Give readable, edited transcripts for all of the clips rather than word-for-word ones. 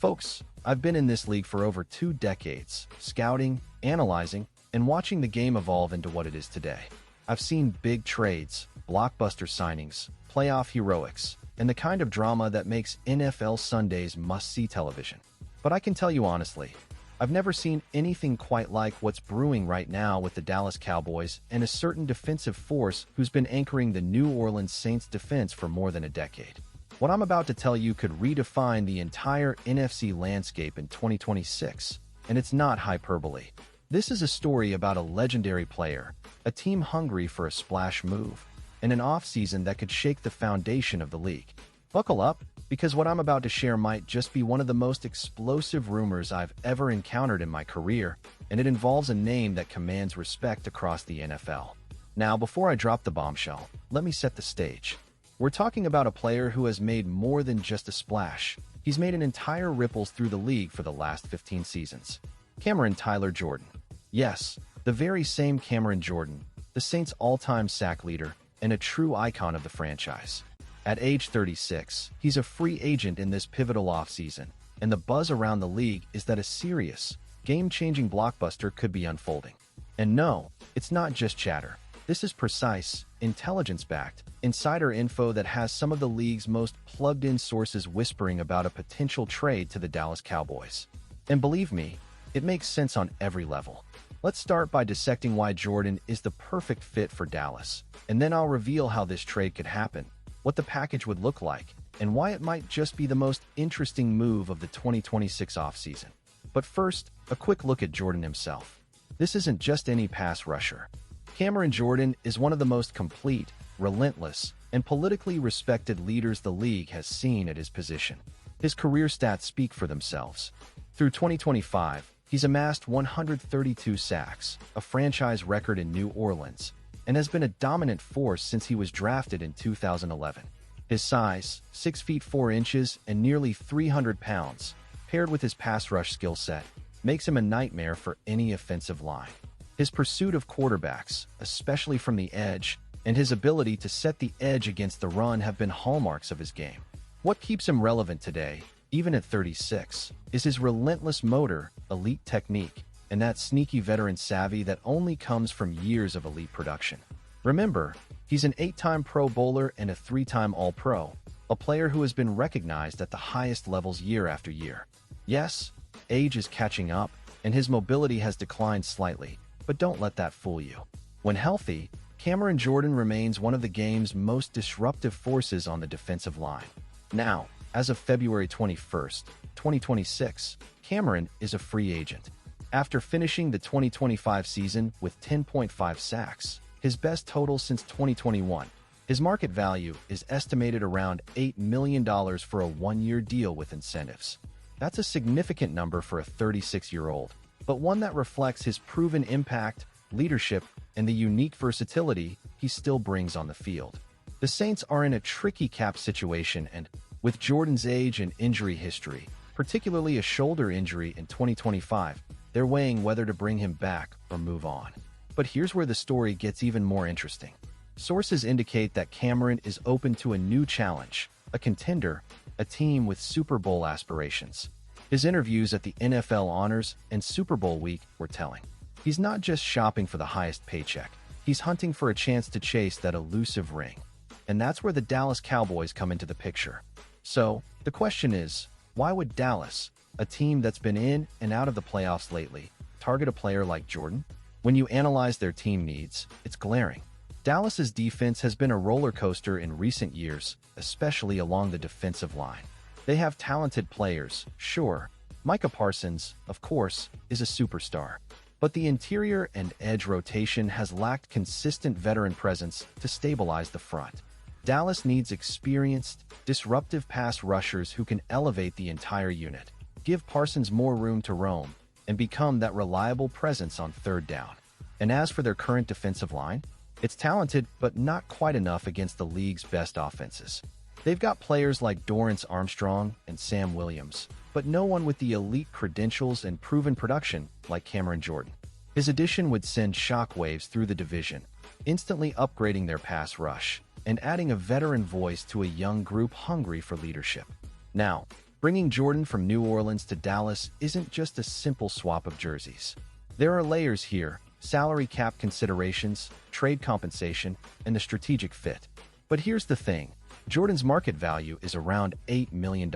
Folks, I've been in this league for over 2 decades, scouting, analyzing, and watching the game evolve into what it is today. I've seen big trades, blockbuster signings, playoff heroics, and the kind of drama that makes NFL Sundays must-see television. But I can tell you honestly, I've never seen anything quite like what's brewing right now with the Dallas Cowboys and a certain defensive force who's been anchoring the New Orleans Saints defense for more than a decade. What I'm about to tell you could redefine the entire NFC landscape in 2026, and it's not hyperbole. This is a story about a legendary player, a team hungry for a splash move, and an offseason that could shake the foundation of the league. Buckle up, because what I'm about to share might just be one of the most explosive rumors I've ever encountered in my career, and it involves a name that commands respect across the NFL. Now, before I drop the bombshell, let me set the stage. We're talking about a player who has made more than just a splash. He's made an entire ripples through the league for the last 15 seasons. Cameron Tyler Jordan. Yes, the very same Cameron Jordan, the Saints' all-time sack leader and a true icon of the franchise. At age 36, he's a free agent in this pivotal offseason, and the buzz around the league is that a serious, game-changing blockbuster could be unfolding. And no, it's not just chatter. This is precise, intelligence-backed, insider info that has some of the league's most plugged-in sources whispering about a potential trade to the Dallas Cowboys. And believe me, it makes sense on every level. Let's start by dissecting why Jordan is the perfect fit for Dallas, and then I'll reveal how this trade could happen, what the package would look like, and why it might just be the most interesting move of the 2026 offseason. But first, a quick look at Jordan himself. This isn't just any pass rusher. Cameron Jordan is one of the most complete, relentless, and politically respected leaders the league has seen at his position. His career stats speak for themselves. Through 2025, he's amassed 132 sacks, a franchise record in New Orleans, and has been a dominant force since he was drafted in 2011. His size, 6 feet 4 inches and nearly 300 pounds, paired with his pass rush skill set, makes him a nightmare for any offensive line. His pursuit of quarterbacks, especially from the edge, and his ability to set the edge against the run have been hallmarks of his game. What keeps him relevant today, even at 36, is his relentless motor, elite technique, and that sneaky veteran savvy that only comes from years of elite production. Remember, he's an 8-time Pro Bowler and a 3-time All-Pro, a player who has been recognized at the highest levels year after year. Yes, age is catching up, and his mobility has declined slightly, but don't let that fool you. When healthy, Cameron Jordan remains one of the game's most disruptive forces on the defensive line. Now, as of February 21st, 2026, Cameron is a free agent. After finishing the 2025 season with 10.5 sacks, his best total since 2021, his market value is estimated around $8 million for a 1-year deal with incentives. That's a significant number for a 36-year-old, but one that reflects his proven impact, leadership, and the unique versatility he still brings on the field. The Saints are in a tricky cap situation, and with Jordan's age and injury history, particularly a shoulder injury in 2025, they're weighing whether to bring him back or move on. But here's where the story gets even more interesting. Sources indicate that Cameron is open to a new challenge, a contender, a team with Super Bowl aspirations. His interviews at the NFL Honors and Super Bowl week were telling. He's not just shopping for the highest paycheck. He's hunting for a chance to chase that elusive ring. And that's where the Dallas Cowboys come into the picture. So, the question is, why would Dallas, a team that's been in and out of the playoffs lately, target a player like Jordan? When you analyze their team needs, it's glaring. Dallas's defense has been a roller coaster in recent years, especially along the defensive line. They have talented players, sure. Micah Parsons, of course, is a superstar. But the interior and edge rotation has lacked consistent veteran presence to stabilize the front. Dallas needs experienced, disruptive pass rushers who can elevate the entire unit, give Parsons more room to roam, and become that reliable presence on third down. And as for their current defensive line, it's talented but not quite enough against the league's best offenses. They've got players like Dorrance Armstrong and Sam Williams, but no one with the elite credentials and proven production like Cameron Jordan. His addition would send shockwaves through the division, instantly upgrading their pass rush and adding a veteran voice to a young group hungry for leadership. Now, Bringing Jordan from New Orleans to Dallas isn't just a simple swap of jerseys. There are layers here: salary cap considerations, trade compensation, and the strategic fit. But here's the thing: Jordan's market value is around $8 million.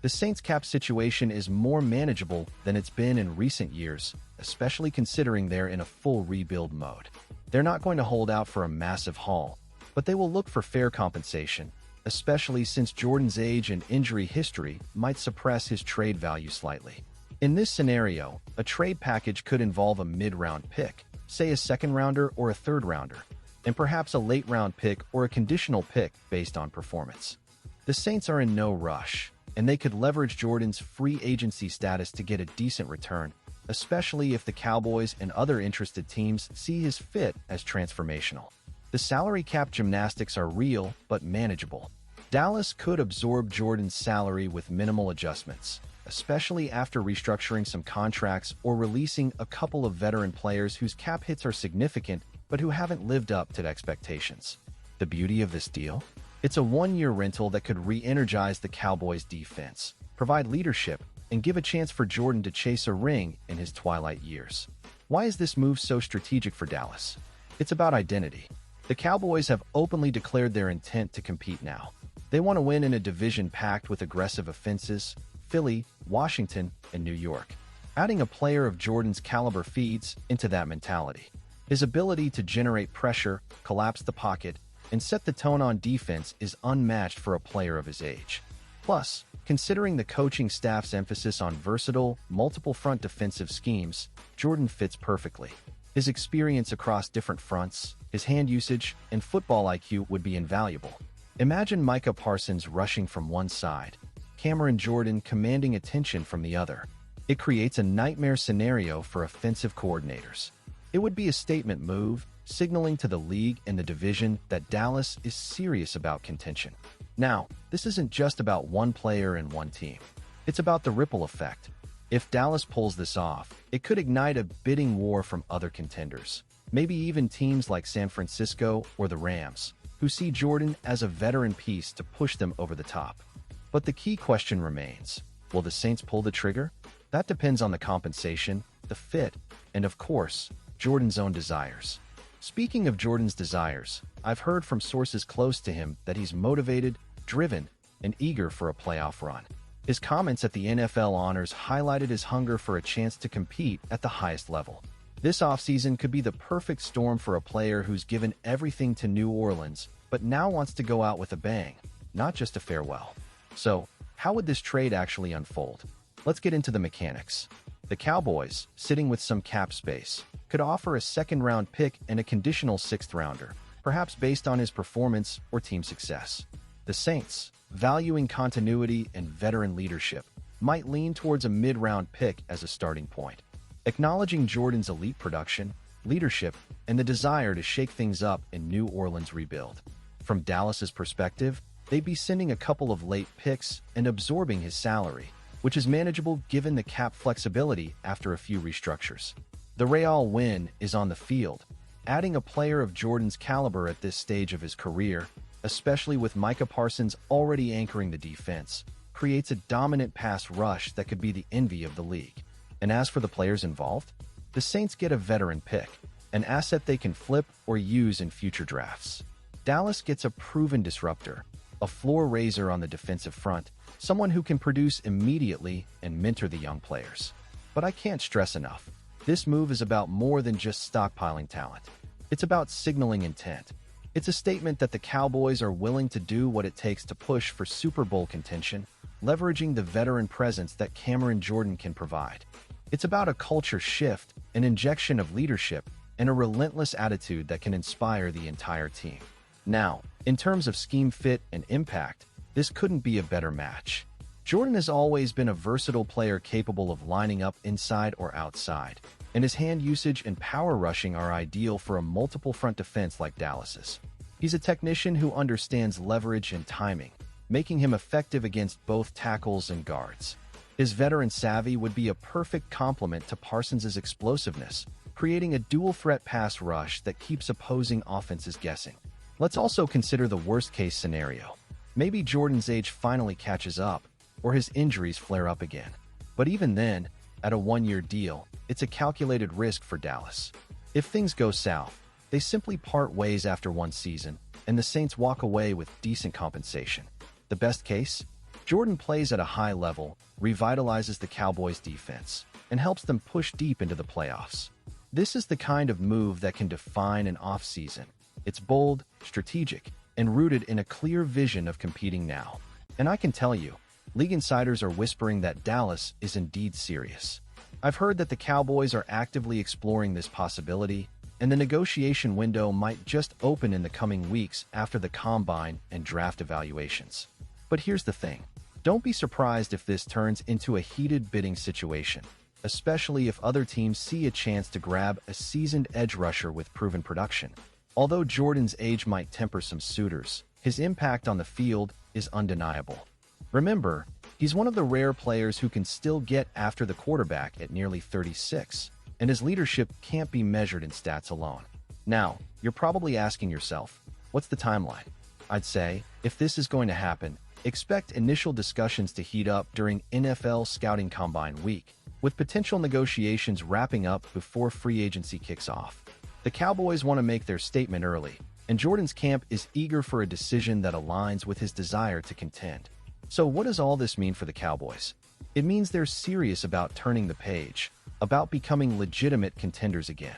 The Saints' cap situation is more manageable than it's been in recent years, especially considering they're in a full rebuild mode. They're not going to hold out for a massive haul, but they will look for fair compensation, especially since Jordan's age and injury history might suppress his trade value slightly. In this scenario, a trade package could involve a mid-round pick, say a second-rounder or a third-rounder, and perhaps a late-round pick or a conditional pick based on performance. The Saints are in no rush, and they could leverage Jordan's free agency status to get a decent return, especially if the Cowboys and other interested teams see his fit as transformational. The salary cap gymnastics are real but manageable. Dallas could absorb Jordan's salary with minimal adjustments, especially after restructuring some contracts or releasing a couple of veteran players whose cap hits are significant but who haven't lived up to expectations. The beauty of this deal? It's a one-year rental that could re-energize the Cowboys' defense, provide leadership, and give a chance for Jordan to chase a ring in his twilight years. Why is this move so strategic for Dallas? It's about identity. The Cowboys have openly declared their intent to compete now. They want to win in a division packed with aggressive offenses: Philly, Washington, and New York. Adding a player of Jordan's caliber feeds into that mentality. His ability to generate pressure, collapse the pocket, and set the tone on defense is unmatched for a player of his age. Plus, considering the coaching staff's emphasis on versatile, multiple-front defensive schemes, Jordan fits perfectly. His experience across different fronts, his hand usage, and football IQ would be invaluable. Imagine Micah Parsons rushing from one side, Cameron Jordan commanding attention from the other. It creates a nightmare scenario for offensive coordinators. It would be a statement move, signaling to the league and the division that Dallas is serious about contention. Now, this isn't just about one player and one team. It's about the ripple effect. If Dallas pulls this off, it could ignite a bidding war from other contenders, maybe even teams like San Francisco or the Rams, who see Jordan as a veteran piece to push them over the top. But the key question remains: will the Saints pull the trigger? That depends on the compensation, the fit, and of course, Jordan's own desires. Speaking of Jordan's desires, I've heard from sources close to him that he's motivated, driven, and eager for a playoff run. His comments at the NFL Honors highlighted his hunger for a chance to compete at the highest level. This offseason could be the perfect storm for a player who's given everything to New Orleans, but now wants to go out with a bang, not just a farewell. So, how would this trade actually unfold? Let's get into the mechanics. The Cowboys, sitting with some cap space, could offer a second-round pick and a conditional sixth-rounder, perhaps based on his performance or team success. The Saints, valuing continuity and veteran leadership, might lean towards a mid-round pick as a starting point. Acknowledging Jordan's elite production, leadership, and the desire to shake things up in New Orleans' rebuild. From Dallas's perspective, they'd be sending a couple of late picks and absorbing his salary, which is manageable given the cap flexibility after a few restructures. The real win is on the field. Adding a player of Jordan's caliber at this stage of his career, especially with Micah Parsons already anchoring the defense, creates a dominant pass rush that could be the envy of the league. And as for the players involved, the Saints get a veteran pick, an asset they can flip or use in future drafts. Dallas gets a proven disruptor, a floor raiser on the defensive front, someone who can produce immediately and mentor the young players. But I can't stress enough, this move is about more than just stockpiling talent. It's about signaling intent. It's a statement that the Cowboys are willing to do what it takes to push for Super Bowl contention, leveraging the veteran presence that Cameron Jordan can provide. It's about a culture shift, an injection of leadership, and a relentless attitude that can inspire the entire team. Now, in terms of scheme fit and impact, this couldn't be a better match. Jordan has always been a versatile player capable of lining up inside or outside, and his hand usage and power rushing are ideal for a multiple front defense like Dallas's. He's a technician who understands leverage and timing, making him effective against both tackles and guards. His veteran savvy would be a perfect complement to Parsons' explosiveness, creating a dual-threat pass rush that keeps opposing offenses guessing. Let's also consider the worst-case scenario. Maybe Jordan's age finally catches up, or his injuries flare up again. But even then, at a one-year deal, it's a calculated risk for Dallas. If things go south, they simply part ways after one season, and the Saints walk away with decent compensation. The best case? Jordan plays at a high level, revitalizes the Cowboys' defense, and helps them push deep into the playoffs. This is the kind of move that can define an offseason. It's bold, strategic, and rooted in a clear vision of competing now. And I can tell you, league insiders are whispering that Dallas is indeed serious. I've heard that the Cowboys are actively exploring this possibility, and the negotiation window might just open in the coming weeks after the combine and draft evaluations. But here's the thing. Don't be surprised if this turns into a heated bidding situation, especially if other teams see a chance to grab a seasoned edge rusher with proven production. Although Jordan's age might temper some suitors, his impact on the field is undeniable. Remember, he's one of the rare players who can still get after the quarterback at nearly 36, and his leadership can't be measured in stats alone. Now, you're probably asking yourself, what's the timeline? I'd say, if this is going to happen, expect initial discussions to heat up during NFL Scouting Combine week, with potential negotiations wrapping up before free agency kicks off. The Cowboys want to make their statement early, and Jordan's camp is eager for a decision that aligns with his desire to contend. So what does all this mean for the Cowboys? It means they're serious about turning the page, about becoming legitimate contenders again.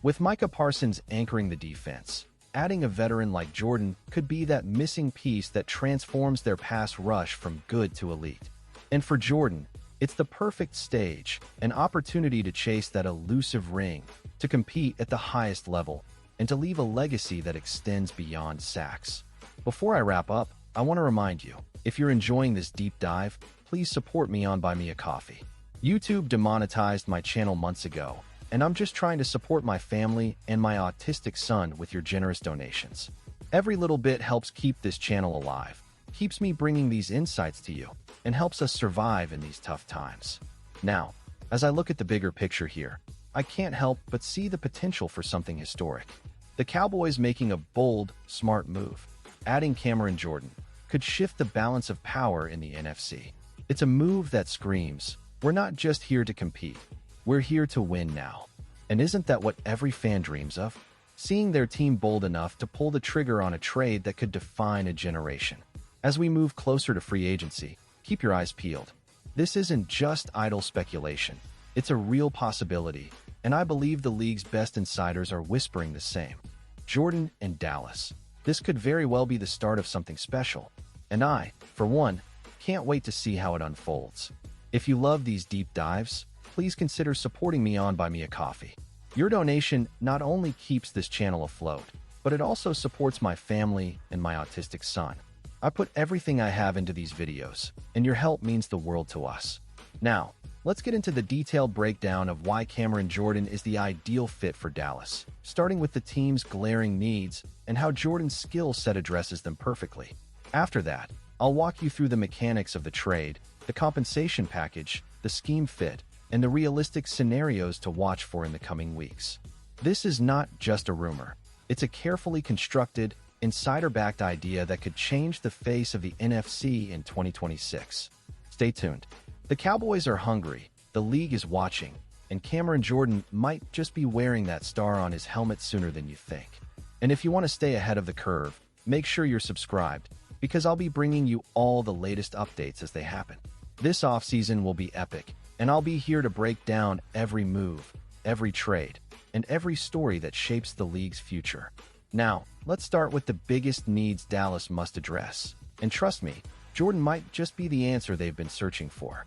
With Micah Parsons anchoring the defense, adding a veteran like Jordan could be that missing piece that transforms their pass rush from good to elite. And for Jordan, it's the perfect stage, an opportunity to chase that elusive ring, to compete at the highest level, and to leave a legacy that extends beyond sacks. Before I wrap up, I want to remind you, if you're enjoying this deep dive, please support me on Buy Me a Coffee. YouTube demonetized my channel months ago, and I'm just trying to support my family and my autistic son with your generous donations. Every little bit helps keep this channel alive, keeps me bringing these insights to you, and helps us survive in these tough times. Now, as I look at the bigger picture here, I can't help but see the potential for something historic. The Cowboys making a bold, smart move, adding Cameron Jordan, could shift the balance of power in the NFC. It's a move that screams, we're not just here to compete, we're here to win now. And isn't that what every fan dreams of? Seeing their team bold enough to pull the trigger on a trade that could define a generation. As we move closer to free agency, keep your eyes peeled. This isn't just idle speculation. It's a real possibility, and I believe the league's best insiders are whispering the same. Jordan and Dallas. This could very well be the start of something special. And I, for one, can't wait to see how it unfolds. If you love these deep dives, please consider supporting me on Buy Me a Coffee. Your donation not only keeps this channel afloat, but it also supports my family and my autistic son. I put everything I have into these videos, and your help means the world to us. Now, let's get into the detailed breakdown of why Cameron Jordan is the ideal fit for Dallas, starting with the team's glaring needs and how Jordan's skill set addresses them perfectly. After that, I'll walk you through the mechanics of the trade, the compensation package, the scheme fit, and the realistic scenarios to watch for in the coming weeks. This is not just a rumor. It's a carefully constructed, insider-backed idea that could change the face of the NFC in 2026. Stay tuned. The Cowboys are hungry, the league is watching, and Cameron Jordan might just be wearing that star on his helmet sooner than you think. And if you want to stay ahead of the curve, make sure you're subscribed, because I'll be bringing you all the latest updates as they happen. This offseason will be epic, and I'll be here to break down every move, every trade, and every story that shapes the league's future. Now, let's start with the biggest needs Dallas must address. And trust me, Jordan might just be the answer they've been searching for.